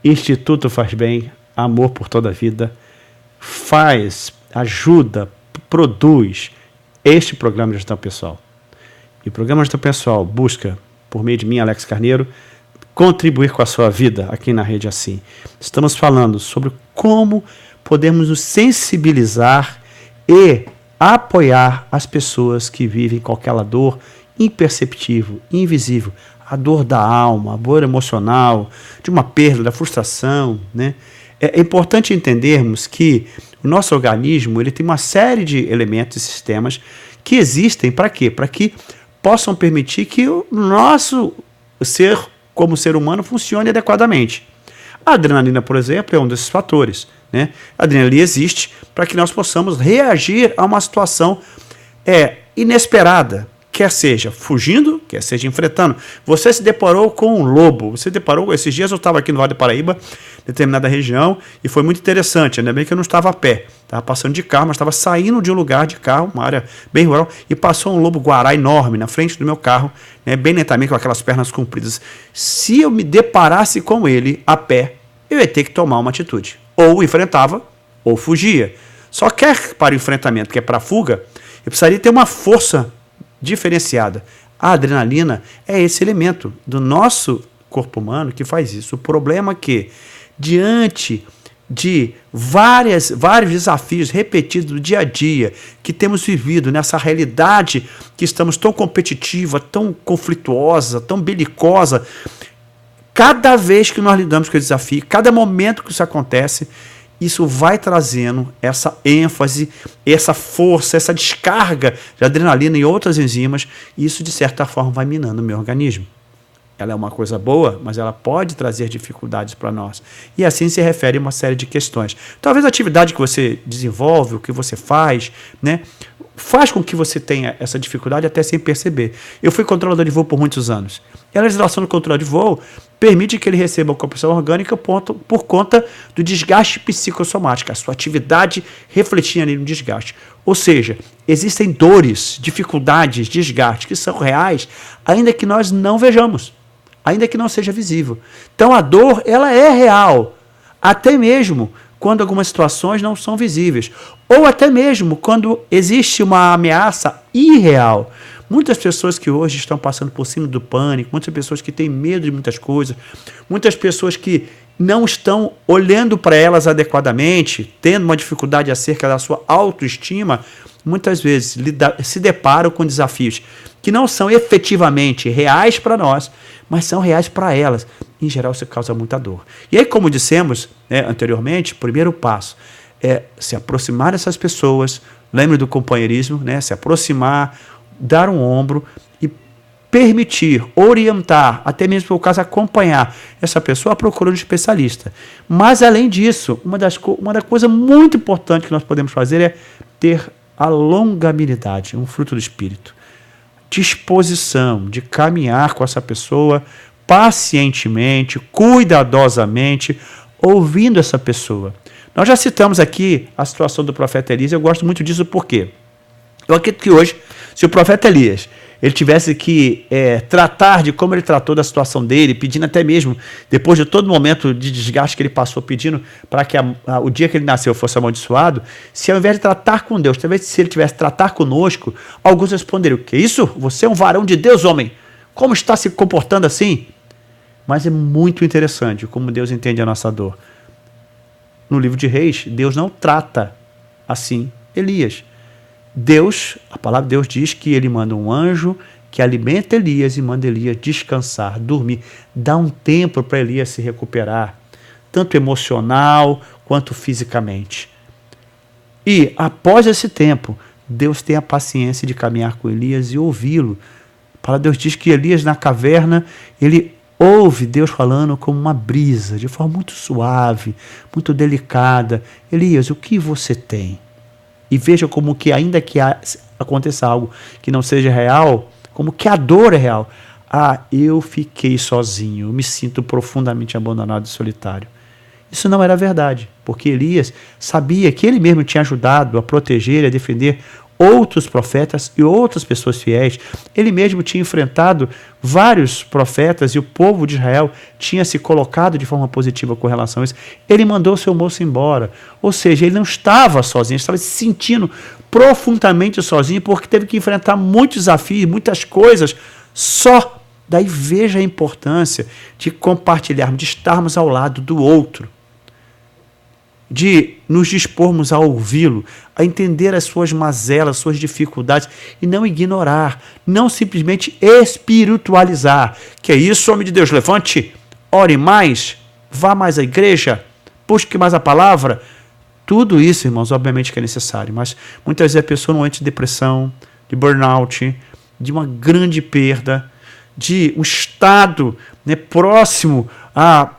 Instituto Faz Bem, Amor por Toda a Vida, faz, ajuda, produz este programa de gestão pessoal. E o programa de gestão pessoal busca, por meio de mim, Alex Carneiro, contribuir com a sua vida aqui na Rede Assim. Estamos falando sobre como podemos nos sensibilizar e apoiar as pessoas que vivem com aquela dor imperceptível, invisível, a dor da alma, a dor emocional, de uma perda, da frustração, né? É importante entendermos que o nosso organismo ele tem uma série de elementos e sistemas que existem para quê? Para que possam permitir que o nosso ser, como ser humano, funcione adequadamente. A adrenalina, por exemplo, é um desses fatores, né? A adrenalina existe para que nós possamos reagir a uma situação inesperada, quer seja fugindo, quer seja enfrentando. Você se deparou com um lobo, esses dias eu estava aqui no Vale do Paraíba, determinada região, e foi muito interessante, ainda bem que eu não estava a pé, estava passando de carro, mas estava saindo de um lugar de carro, uma área bem rural, e passou um lobo-guará enorme na frente do meu carro, né, bem lentamente, com aquelas pernas compridas. Se eu me deparasse com ele a pé, eu ia ter que tomar uma atitude, ou enfrentava, ou fugia. Só que para o enfrentamento, que é para a fuga, eu precisaria ter uma força diferenciada. A adrenalina é esse elemento do nosso corpo humano que faz isso. O problema é que, diante de vários desafios repetidos do dia a dia que temos vivido nessa realidade que estamos tão competitiva, tão conflituosa, tão belicosa, cada vez que nós lidamos com esse desafio, cada momento que isso acontece, isso vai trazendo essa ênfase, essa força, essa descarga de adrenalina e outras enzimas, e isso de certa forma vai minando o meu organismo. Ela é uma coisa boa, mas ela pode trazer dificuldades para nós. E assim se refere a uma série de questões. Talvez a atividade que você desenvolve, o que você faz, né, faz com que você tenha essa dificuldade até sem perceber. Eu fui controlador de voo por muitos anos. E a legislação do controle de voo permite que ele receba a composição orgânica por conta do desgaste psicossomático, a sua atividade refletindo ali no desgaste. Ou seja, existem dores, dificuldades, desgastes que são reais, ainda que nós não vejamos, ainda que não seja visível. Então a dor, ela é real, até mesmo quando algumas situações não são visíveis, ou até mesmo quando existe uma ameaça irreal. Muitas pessoas que hoje estão passando por cima do pânico, muitas pessoas que têm medo de muitas coisas, muitas pessoas que não estão olhando para elas adequadamente, tendo uma dificuldade acerca da sua autoestima, muitas vezes se deparam com desafios que não são efetivamente reais para nós, mas são reais para elas. Em geral, isso causa muita dor. E aí, como dissemos anteriormente, o primeiro passo é se aproximar dessas pessoas, lembre do companheirismo, né? Se aproximar, dar um ombro e permitir, orientar, até mesmo por caso acompanhar essa pessoa à procura de um especialista. Mas além disso, uma das coisas muito importantes que nós podemos fazer é ter a longanimidade, um fruto do espírito. Disposição de caminhar com essa pessoa pacientemente, cuidadosamente, ouvindo essa pessoa. Nós já citamos aqui a situação do profeta Elias, eu gosto muito disso porque eu acredito que hoje, se o profeta Elias ele tivesse que tratar de como ele tratou da situação dele, pedindo até mesmo, depois de todo momento de desgaste que ele passou, pedindo para que o dia que ele nasceu fosse amaldiçoado, se ao invés de tratar com Deus, talvez se ele tivesse tratar conosco, alguns responderiam: que isso? Você é um varão de Deus, homem? Como está se comportando assim? Mas é muito interessante como Deus entende a nossa dor. No livro de Reis, Deus não trata assim Elias. A palavra de Deus diz que ele manda um anjo que alimenta Elias e manda Elias descansar, dormir, dá um tempo para Elias se recuperar, tanto emocional quanto fisicamente. E após esse tempo, Deus tem a paciência de caminhar com Elias e ouvi-lo. A palavra de Deus diz que Elias na caverna, ele ouve Deus falando como uma brisa, de forma muito suave, muito delicada. Elias, o que você tem? E veja como que ainda que aconteça algo que não seja real, como que a dor é real. Eu fiquei sozinho, eu me sinto profundamente abandonado e solitário. Isso não era verdade, porque Elias sabia que ele mesmo tinha ajudado a proteger e a defender outros profetas e outras pessoas fiéis. Ele mesmo tinha enfrentado vários profetas e o povo de Israel tinha se colocado de forma positiva com relação a isso. Ele mandou seu moço embora. Ou seja, ele não estava sozinho, ele estava se sentindo profundamente sozinho porque teve que enfrentar muitos desafios, muitas coisas só. Daí veja a importância de compartilharmos, de estarmos ao lado do outro, de nos dispormos a ouvi-lo, a entender as suas mazelas, suas dificuldades e não ignorar, não simplesmente espiritualizar. Que é isso, homem de Deus, levante, ore mais, vá mais à igreja, busque mais a palavra. Tudo isso, irmãos, obviamente que é necessário, mas muitas vezes a pessoa não entra de depressão, de burnout, de uma grande perda, de um estado, né, próximo a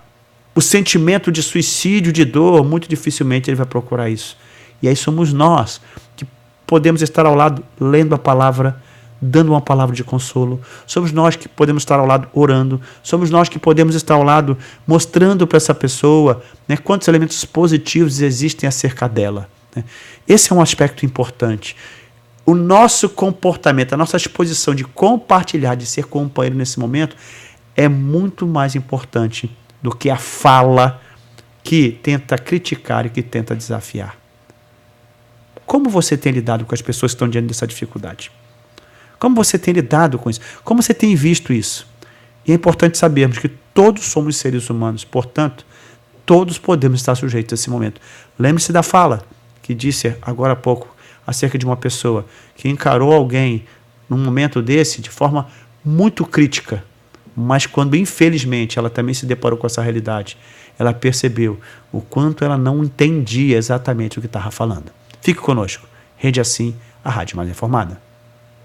o sentimento de suicídio, de dor, muito dificilmente ele vai procurar isso. E aí somos nós que podemos estar ao lado lendo a palavra, dando uma palavra de consolo. Somos nós que podemos estar ao lado orando. Somos nós que podemos estar ao lado mostrando para essa pessoa, né, quantos elementos positivos existem acerca dela. Né? Esse é um aspecto importante. O nosso comportamento, a nossa disposição de compartilhar, de ser companheiro nesse momento, é muito mais importante do que a fala que tenta criticar e que tenta desafiar. Como você tem lidado com as pessoas que estão diante dessa dificuldade? Como você tem lidado com isso? Como você tem visto isso? E é importante sabermos que todos somos seres humanos, portanto, todos podemos estar sujeitos a esse momento. Lembre-se da fala que disse agora há pouco acerca de uma pessoa que encarou alguém num momento desse de forma muito crítica, mas quando infelizmente ela também se deparou com essa realidade, ela percebeu o quanto ela não entendia exatamente o que estava falando. Fique conosco. Rede Assim, a rádio mais informada.